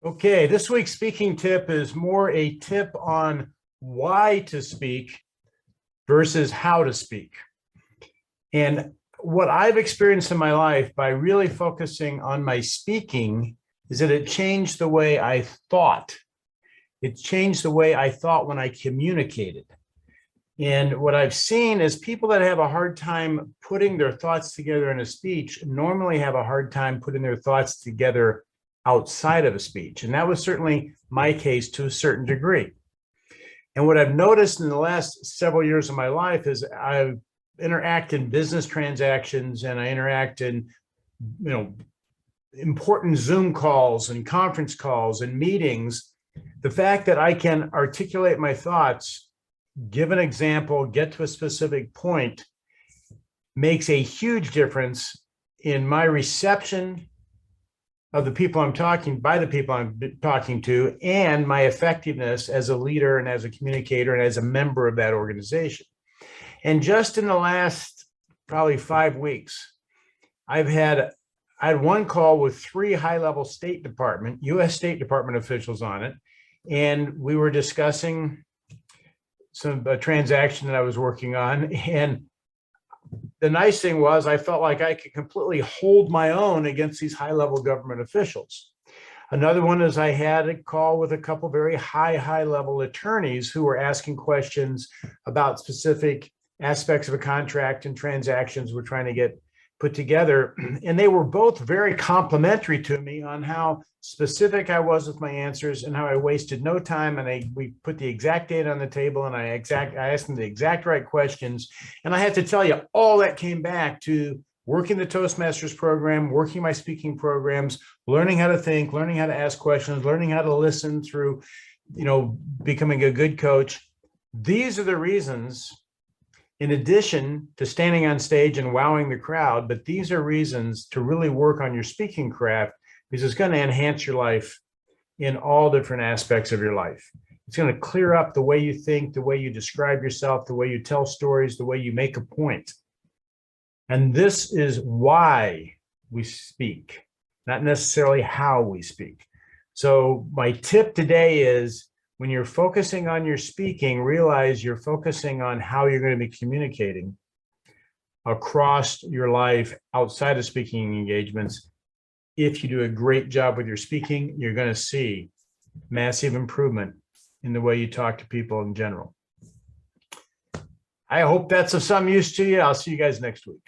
Okay, this week's speaking tip is more a tip on why to speak versus how to speak. And what I've experienced in my life by really focusing on my speaking is that it changed the way I thought. It changed the way I thought when I communicated. And what I've seen is people that have a hard time putting their thoughts together in a speech normally have a hard time putting their thoughts together outside of a speech. And that was certainly my case to a certain degree. And what I've noticed in the last several years of my life is I've interact in business transactions and I interact in, important Zoom calls and conference calls and meetings. The fact that I can articulate my thoughts, give an example, get to a specific point makes a huge difference in my reception of the people I'm talking to, and my effectiveness as a leader and as a communicator and as a member of that organization. And just in the last probably 5 weeks, I had one call with 3 high-level U.S. State Department officials on it, and we were discussing a transaction that I was working on. And the nice thing was I felt like I could completely hold my own against these high-level government officials. Another one is I had a call with a couple very high-level attorneys who were asking questions about specific aspects of a contract and transactions we're trying to get put together. And they were both very complimentary to me on how specific I was with my answers and how I wasted no time. And we put the exact data on the table, and I asked them the exact right questions. And I have to tell you, all that came back to working the Toastmasters program, working my speaking programs, learning how to think, learning how to ask questions, learning how to listen through, becoming a good coach. These are the reasons, in addition to standing on stage and wowing the crowd, but these are reasons to really work on your speaking craft, because it's going to enhance your life in all different aspects of your life. It's going to clear up the way you think, the way you describe yourself, the way you tell stories, the way you make a point. And this is why we speak, not necessarily how we speak. So my tip today is, when you're focusing on your speaking, realize you're focusing on how you're going to be communicating across your life outside of speaking engagements. If you do a great job with your speaking, you're going to see massive improvement in the way you talk to people in general. I hope that's of some use to you. I'll see you guys next week.